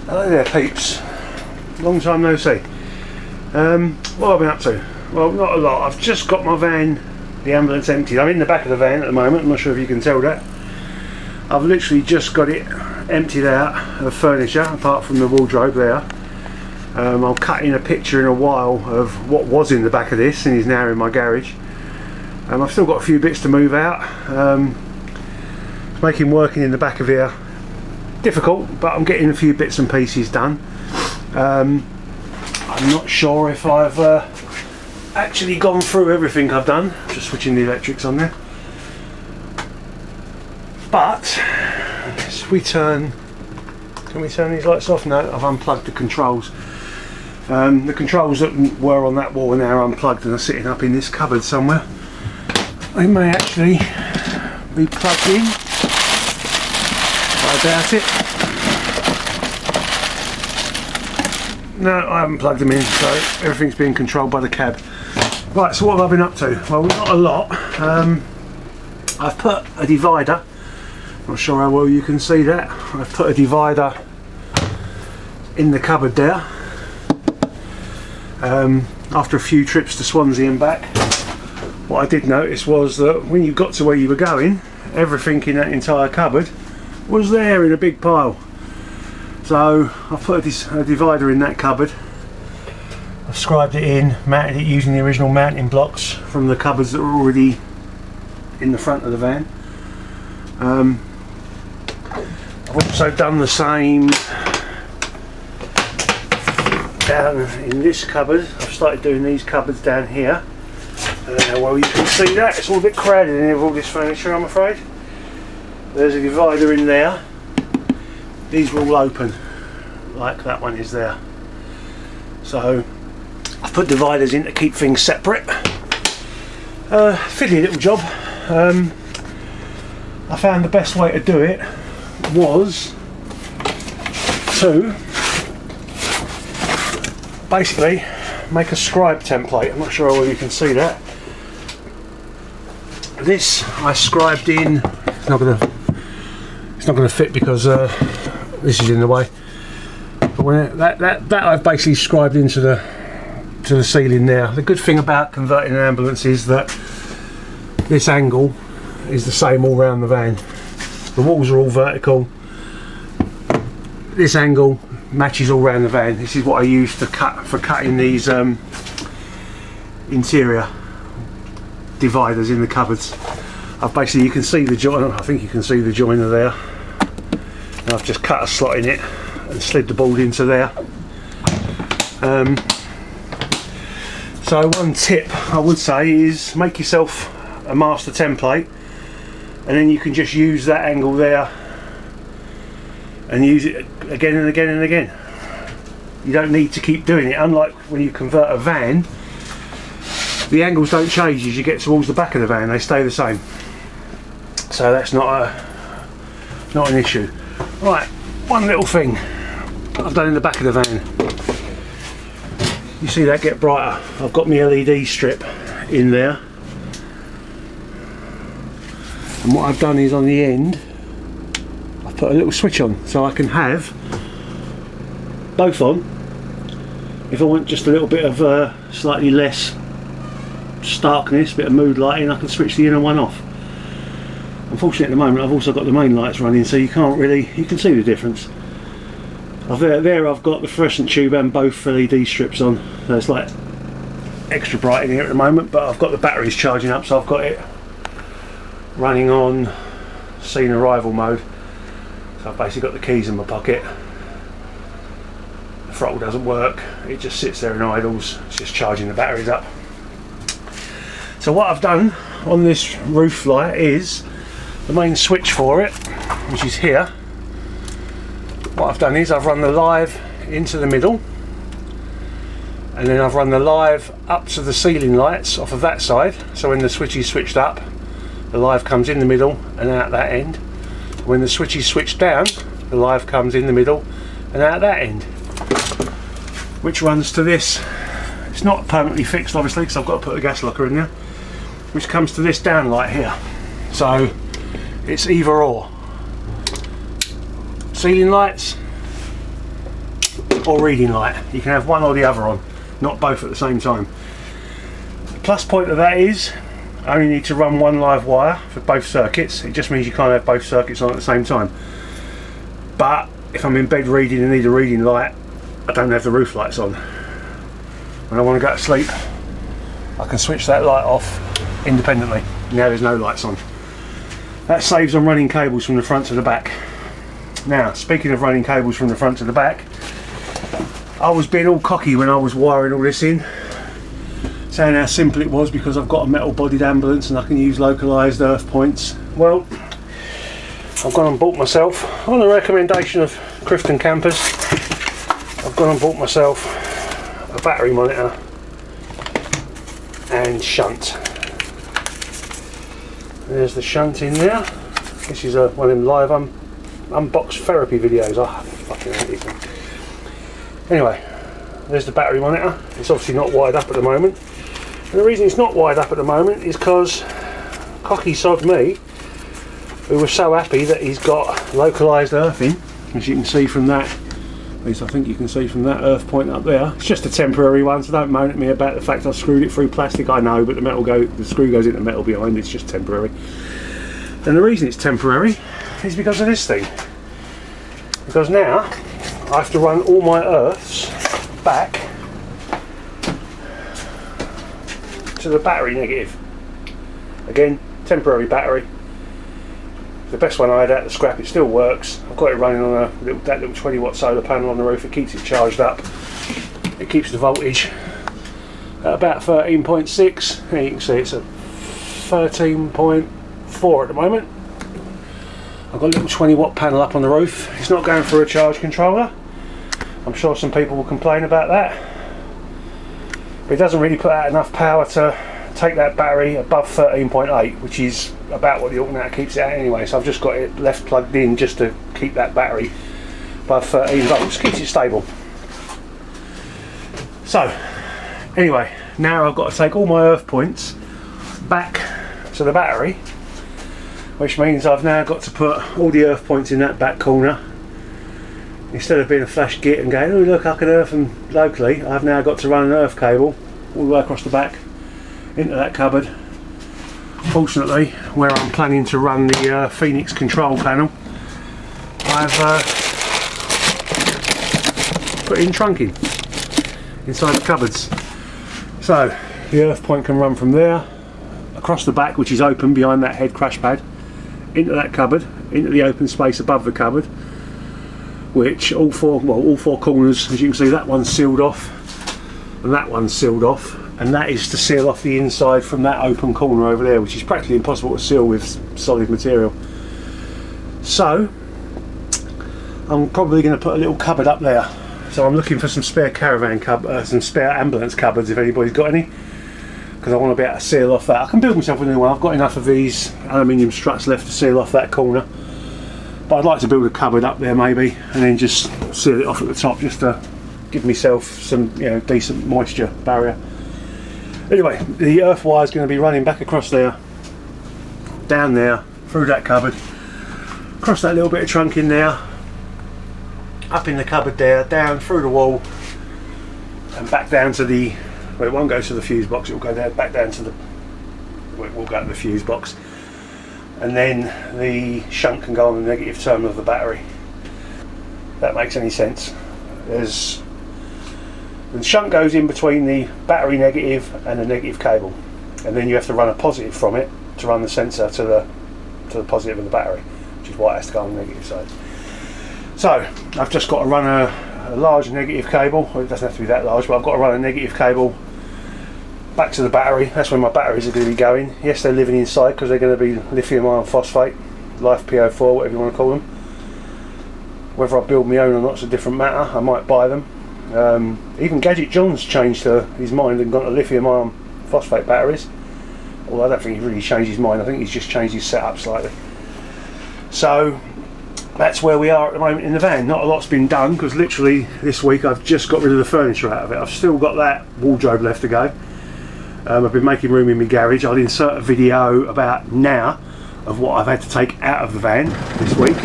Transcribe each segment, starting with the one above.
Hello there peeps, long time no see. What have I been up to? Well, not a lot. I've just got my van, the ambulance, emptied. I'm in the back of the van at the moment, I'm not sure if you can tell that. I've literally just got it emptied out of furniture, apart from the wardrobe there. I'll cut in a picture in a while of what was in the back of this and is now in my garage. I've still got a few bits to move out. It's making working in the back of here difficult, but I'm getting a few bits and pieces done. I'm not sure if I've actually gone through everything I've done, just switching the electrics on there. But can we turn these lights off? No, I've unplugged the controls. The controls that were on that wall are now unplugged and are sitting up in this cupboard somewhere. They may actually be plugged in. I doubt it. No, I haven't plugged them in, so everything's being controlled by the cab. Right, so what have I been up to? Well, not a lot. I've put a divider. Not sure how well you can see that. I've put a divider in the cupboard there. After a few trips to Swansea and back, what I did notice was that when you got to where you were going, everything in that entire cupboard was there in a big pile. So I've put a divider in that cupboard. I've scribed it in, mounted it using the original mounting blocks from the cupboards that were already in the front of the van. I've also done the same down in this cupboard. I've started doing these cupboards down here. Well, you can see that it's all a bit crowded in here with all this furniture, I'm afraid. There's a divider in there. These will all open like that one is there. So I've put dividers in to keep things separate. Fiddly little job. I found the best way to do it was to basically make a scribe template. I'm not sure whether you can see that. This I scribed in. It's not going to fit because this is in the way. But when that I've basically scribed into the ceiling there. The good thing about converting an ambulance is that this angle is the same all round the van. The walls are all vertical. This angle matches all round the van. This is what I use for cutting these interior dividers in the cupboards. I've basically, you can see the joint. I think you can see the joiner there. And I've just cut a slot in it and slid the board into there. So one tip I would say is make yourself a master template, and then you can just use that angle there and use it again and again and again. You don't need to keep doing it. Unlike when you convert a van, the angles don't change as you get towards the back of the van, they stay the same. So that's not an issue. Right, one little thing I've done in the back of the van. You see that get brighter? I've got my LED strip in there. And what I've done is on the end, I've put a little switch on so I can have both on. If I want just a little bit of slightly less starkness, bit of mood lighting, I can switch the inner one off. Unfortunately at the moment I've also got the main lights running, so you can't really, you can see the difference. There I've got the fluorescent tube and both LED strips on, so it's like extra bright in here at the moment, but I've got the batteries charging up, so I've got it running on scene arrival mode. So I've basically got the keys in my pocket. The throttle doesn't work, it just sits there and idles, it's just charging the batteries up. So what I've done on this roof light is the main switch for it, which is here. What I've done is I've run the live into the middle, and then I've run the live up to the ceiling lights off of that side, so when the switch is switched up, the live comes in the middle and out that end. When the switch is switched down, the live comes in the middle and out that end, which runs to this. It's not permanently fixed obviously because I've got to put a gas locker in there, which comes to this down light here. So it's either or. Ceiling lights or reading light. You can have one or the other on, not both at the same time. The plus point of that is I only need to run one live wire for both circuits. It just means you can't have both circuits on at the same time. But if I'm in bed reading and need a reading light, I don't have the roof lights on. When I want to go to sleep, I can switch that light off independently. Now there's no lights on. That saves on running cables from the front to the back. Now, speaking of running cables from the front to the back, I was being all cocky when I was wiring all this in, saying how simple it was because I've got a metal bodied ambulance and I can use localised earth points. Well, I've gone and bought myself, on the recommendation of Crifton Campers, I've gone and bought myself a battery monitor and shunt. There's the shunt in there. This is one of them live unbox therapy videos. I fucking hate these things. Anyway, there's the battery monitor. It's obviously not wired up at the moment. And the reason it's not wired up at the moment is because cocky sod me, who was so happy that he's got localised earthing, as you can see from that. At least I think you can see from that earth point up there. It's just a temporary one, so don't moan at me about the fact I screwed it through plastic. I know, but the screw goes into metal behind. It's just temporary. And the reason it's temporary is because of this thing. Because now I have to run all my earths back to the battery negative. Again, temporary battery. The best one I had at the scrap, it still works. I've got it running on that little 20 watt solar panel on the roof. It keeps it charged up. It keeps the voltage at about 13.6. Here you can see it's at 13.4 at the moment. I've got a little 20 watt panel up on the roof. It's not going for a charge controller. I'm sure some people will complain about that. But it doesn't really put out enough power to take that battery above 13.8, which is about what the alternator keeps it at anyway. So I've just got it left plugged in just to keep that battery above 13 volts, keeps it stable. So anyway, now I've got to take all my earth points back to the battery, which means I've now got to put all the earth points in that back corner. Instead of being a flash git and going, oh look, I can earth them locally, I've now got to run an earth cable all the way across the back into that cupboard. Fortunately, where I'm planning to run the Phoenix control panel, I've put in trunking inside the cupboards. So the earth point can run from there across the back, which is open behind that head crash pad, into that cupboard, into the open space above the cupboard, which all four corners, as you can see, that one's sealed off and that one's sealed off, and that is to seal off the inside from that open corner over there, which is practically impossible to seal with solid material. So I'm probably going to put a little cupboard up there. So I'm looking for some spare some spare ambulance cupboards if anybody's got any, because I want to be able to seal off that. I can build myself a new one. I've got enough of these aluminium struts left to seal off that corner, but I'd like to build a cupboard up there maybe, and then just seal it off at the top, just to give myself some, you know, decent moisture barrier. Anyway, the earth wire is going to be running back across there, down there, through that cupboard, across that little bit of trunk in there, up in the cupboard there, down through the wall, and back down to the, well, it won't go to the fuse box, it will go down, back down to the, well, it will go to the fuse box, and then the shunt can go on the negative terminal of the battery. If that makes any sense. The shunt goes in between the battery negative and the negative cable, and then you have to run a positive from it to run the sensor to the positive of the battery, which is why it has to go on the negative side. So I've just got to run a large negative cable. Well, it doesn't have to be that large, but I've got to run a negative cable back to the battery. That's where my batteries are going to be going. Yes, they're living inside because they're going to be lithium iron phosphate, Life PO4, whatever you want to call them. Whether I build my own or not is a different matter. I might buy them. Even Gadget John's changed his mind and gone to lithium iron phosphate batteries. Although I don't think he's really changed his mind. I think he's just changed his setup slightly. So that's where we are at the moment in the van. Not a lot's been done because literally this week I've just got rid of the furniture out of it. I've still got that wardrobe left to go. I've been making room in my garage. I'll insert a video about now of what I've had to take out of the van this week.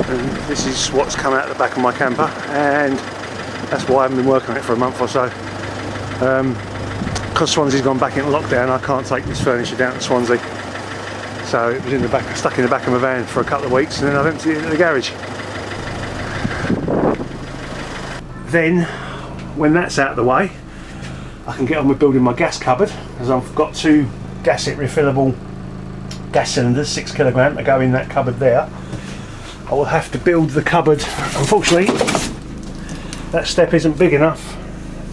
And this is what's come out the back of my camper, and That's why I haven't been working on it for a month or so. Because Swansea's gone back into lockdown, I can't take this furniture down to Swansea. So it was in the back, stuck in the back of my van for a couple of weeks, and then I've emptied it into the garage. Then, when that's out of the way, I can get on with building my gas cupboard, as I've got 2 gasset refillable gas cylinders, 6 kilogram, to go in that cupboard there. I will have to build the cupboard. Unfortunately, that step isn't big enough.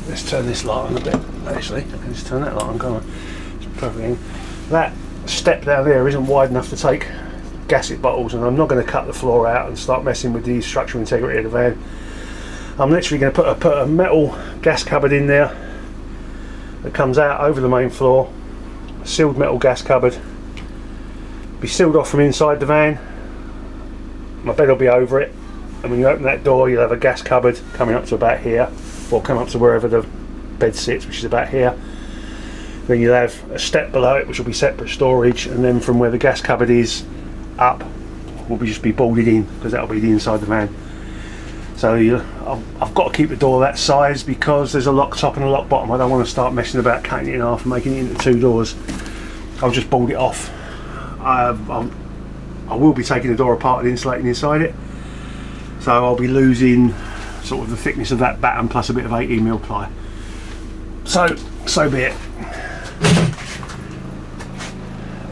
Let's turn this light on a bit. Actually, I can just turn that light on, can't I? It's perfect. That step down there isn't wide enough to take gasset bottles, and I'm not going to cut the floor out and start messing with the structural integrity of the van. I'm literally going to put a metal gas cupboard in there that comes out over the main floor, a sealed metal gas cupboard, be sealed off from inside the van. My bed will be over it, and when you open that door you'll have a gas cupboard coming up to about here, or come up to wherever the bed sits, which is about here. Then you'll have a step below it which will be separate storage, and then from where the gas cupboard is up will just be boarded in, because that'll be the inside the van. So I've got to keep the door that size because there's a lock top and a lock bottom. I don't want to start messing about cutting it in half and making it into 2 doors. I'll just bolt it off. I will be taking the door apart and insulating inside it, so I'll be losing sort of the thickness of that batten plus a bit of 18mm ply. So be it.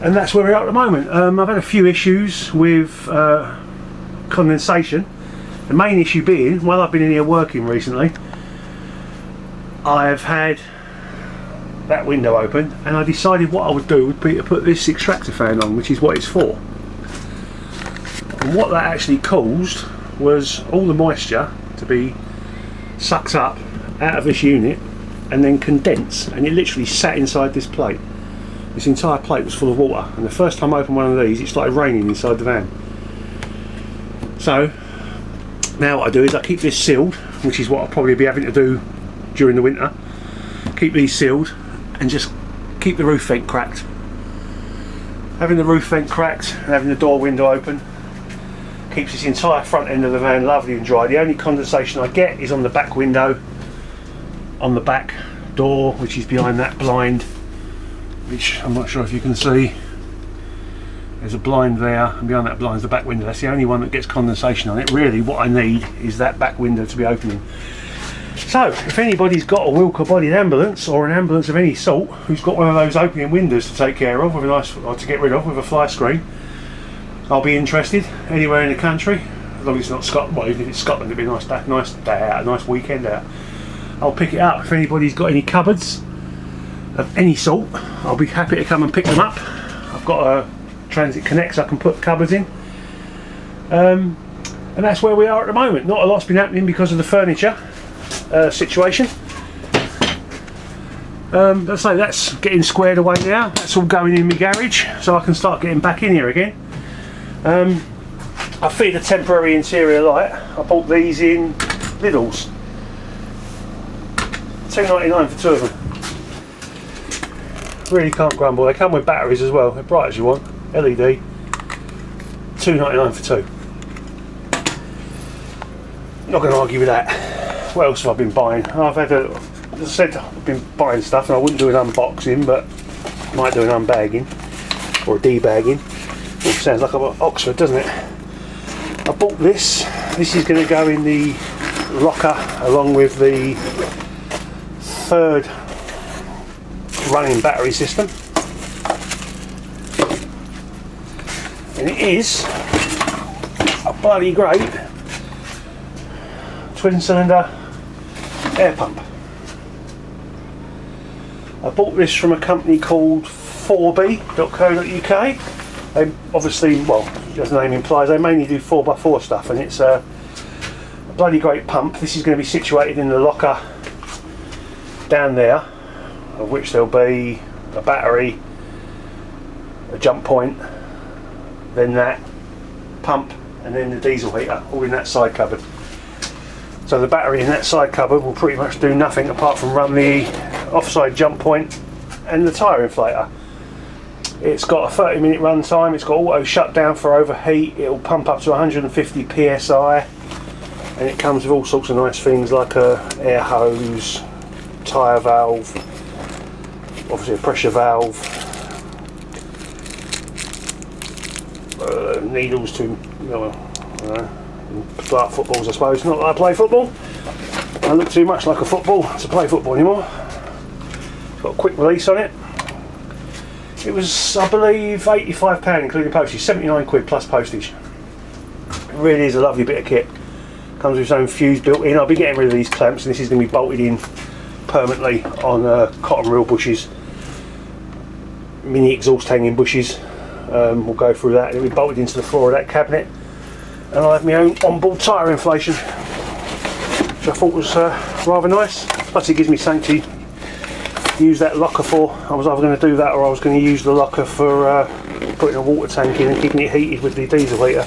And that's where we are at the moment. I've had a few issues with condensation. The main issue being, while I've been in here working recently, I've had that window open, and I decided what I would do would be to put this extractor fan on, which is what it's for. And what that actually caused was all the moisture to be sucked up out of this unit and then condense, and it literally sat inside this plate. This entire plate was full of water, and the first time I opened one of these it started raining inside the van. So now what I do is I keep this sealed, which is what I'll probably be having to do during the winter. Keep these sealed and just keep the roof vent cracked. Having the roof vent cracked and having the door window open keeps this entire front end of the van lovely and dry. The only condensation I get is on the back window, on the back door, which is behind that blind, which I'm not sure if you can see. There's a blind there, and behind that blind is the back window. That's the only one that gets condensation on it. Really what I need is that back window to be opening. So if anybody's got a Wilco bodied ambulance, or an ambulance of any sort, who's got one of those opening windows to take care of with a nice, or to get rid of with a fly screen, I'll be interested anywhere in the country, as long as it's not Scotland. Well, even if it's Scotland, it'd be a nice day out, a nice weekend out. I'll pick it up. If anybody's got any cupboards of any sort, I'll be happy to come and pick them up. I've got a Transit Connect so I can put cupboards in, and that's where we are at the moment. Not a lot's been happening because of the furniture situation. Let's say that's getting squared away now. That's all going in my garage, so I can start getting back in here again. I feed a temporary interior light. I bought these in Lidl's, $2.99 for 2 of them. Really can't grumble. They come with batteries as well. They're bright as you want. LED, $2.99 for 2. Not going to argue with that. What else have I been buying? As I said, I've been buying stuff, and I wouldn't do an unboxing, but I might do an unbagging or a debagging. It sounds like I'm at Oxford, doesn't it? I bought this. This is going to go in the locker along with the 3rd running battery system. And it is a bloody great twin cylinder air pump. I bought this from a company called 4b.co.uk. They obviously, well, as the name implies, they mainly do 4x4 stuff, and it's a bloody great pump. This is going to be situated in the locker down there, of which there'll be a battery, a jump point, then that pump, and then the diesel heater, all in that side cupboard. So the battery in that side cupboard will pretty much do nothing apart from run the offside jump point and the tyre inflator. It's got a 30-minute run time, it's got auto shutdown for overheat, it'll pump up to 150 psi, and it comes with all sorts of nice things like a air hose, tyre valve, obviously a pressure valve, needles to, start footballs, I suppose. Not that I play football. I look too much like a football to play football anymore. It's got a quick release on it. It was, I believe, £85 including postage, 79 quid plus postage. It really is a lovely bit of kit. Comes with its own fuse built in. I'll be getting rid of these clamps, and this is going to be bolted in permanently on cotton reel bushes, mini exhaust hanging bushes. We'll go through that, and it'll be bolted into the floor of that cabinet. And I'll have my own onboard tyre inflation, which I thought was rather nice. Plus it gives me something to use that locker for. I was either going to do that, or I was going to use the locker for putting a water tank in and keeping it heated with the diesel heater.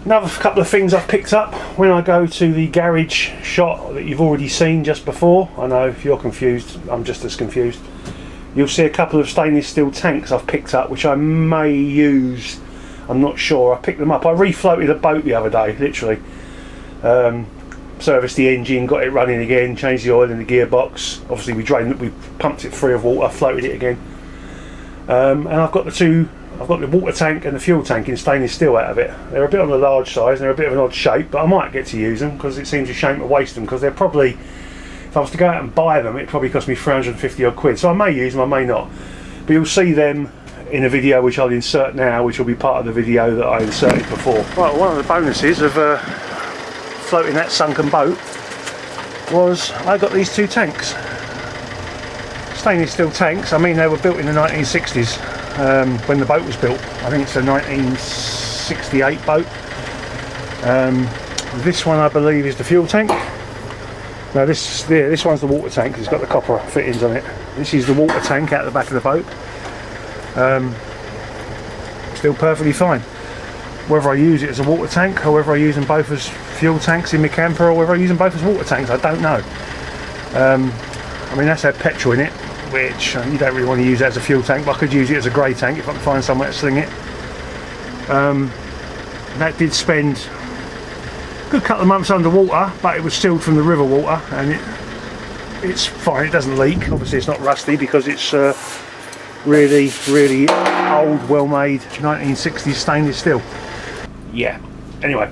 Another couple of things I've picked up when I go to the garage shot that you've already seen just before. I know if you're confused, I'm just as confused. You'll see a couple of stainless steel tanks I've picked up, which I may use. I'm not sure. I picked them up. I refloated a boat the other day, literally. Serviced the engine, got it running again, changed the oil in the gearbox. Obviously we pumped it free of water, floated it again. And I've got the water tank and the fuel tank in stainless steel out of it. They're a bit on the large size, and they're a bit of an odd shape, but I might get to use them because it seems a shame to waste them, because they're probably, if I was to go out and buy them, it'd probably cost me 350 odd quid. So I may use them, I may not. But you'll see them in a video which I'll insert now, which will be part of the video that I inserted before. Right, one of the bonuses of floating that sunken boat was I got these two tanks. Stainless steel tanks. I mean, they were built in the 1960s when the boat was built. I think it's a 1968 boat. This one I believe is the fuel tank. No, this one's the water tank. It's got the copper fittings on it. This is the water tank out the back of the boat. Still perfectly fine. Whether I use it as a water tank, or whether I use them both as fuel tanks in my camper, or whether I use them both as water tanks, I don't know. I mean, that's had petrol in it, which you don't really want to use that as a fuel tank, but I could use it as a grey tank if I can find somewhere to sling it. That did spend a good couple of months underwater, but it was stilled from the river water, and it's fine. It doesn't leak. Obviously it's not rusty because it's really old, well-made 1960s stainless steel. Yeah, anyway,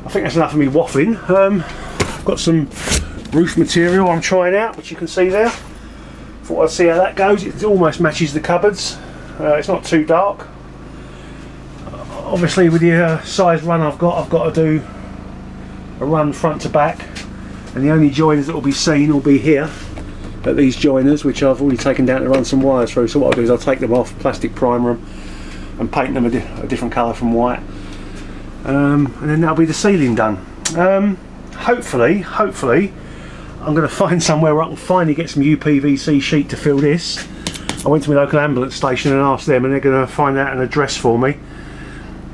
I think that's enough of me waffling. I've got some roof material I'm trying out, which you can see there. Thought I'd see how that goes. It almost matches the cupboards. It's not too dark. Obviously with the size run I've got to do a run front to back, and the only joiners that will be seen will be here at these joiners, which I've already taken down to run some wires through. So what I'll do is I'll take them off, plastic primer them, and paint them a different colour from white, and then that'll be the ceiling done. Hopefully I'm going to find somewhere where I can finally get some UPVC sheet to fill this. I went to my local ambulance station and asked them, and they're going to find out an address for me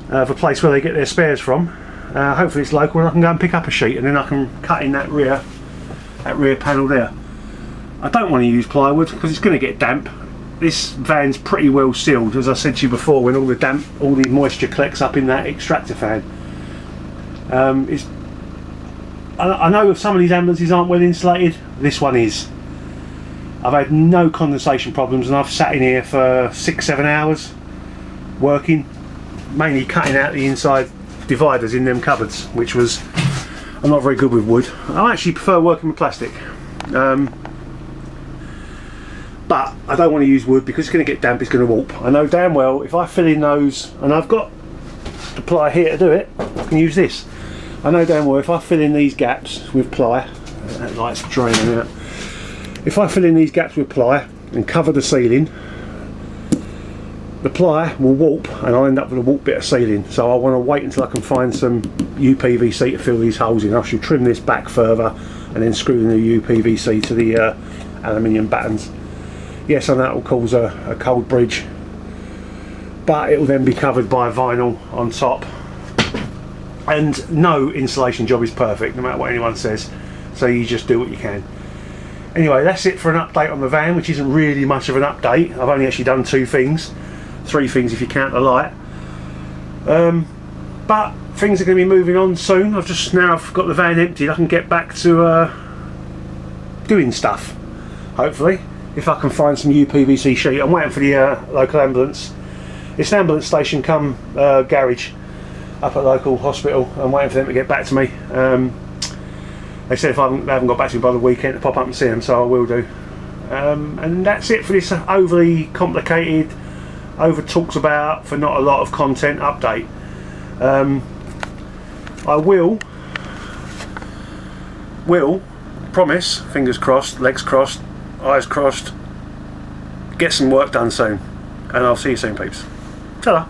of a place where they get their spares from. Hopefully it's local, and I can go and pick up a sheet, and then I can cut in that rear panel there. I don't want to use plywood because it's going to get damp. This van's pretty well sealed, as I said to you before, when all the moisture collects up in that extractor fan. I know some of these ambulances aren't well insulated. This one is. I've had no condensation problems, and I've sat in here for 6-7 hours working, mainly cutting out the inside dividers in them cupboards, which was, I'm not very good with wood. I actually prefer working with plastic, but I don't want to use wood because it's going to get damp, it's going to warp. I know damn well if I fill in those, and I've got the ply here to do it, I can use this. I know damn well if I fill in these gaps with ply, that light's draining out. If I fill in these gaps with ply and cover the ceiling, the ply will warp, and I'll end up with a warped bit of ceiling. So I want to wait until I can find some UPVC to fill these holes in. I should trim this back further and then screw in the UPVC to the aluminium battens. Yes, I know that will cause a cold bridge, but it will then be covered by vinyl on top. And no insulation job is perfect, no matter what anyone says, so you just do what you can. Anyway, that's it for an update on the van, which isn't really much of an update. I've only actually done 2 things, 3 things if you count the light. But things are going to be moving on soon. I've got the van emptied, I can get back to doing stuff, hopefully, if I can find some UPVC sheet. I'm waiting for the local ambulance. It's an ambulance station come garage up at local hospital. I'm waiting for them to get back to me. They said if they haven't got back to me by the weekend to pop up and see them, so I will do. And that's it for this overly complicated, over talked about for not a lot of content update. I will promise, fingers crossed, legs crossed, eyes crossed, get some work done soon, and I'll see you soon, peeps. Ta-da.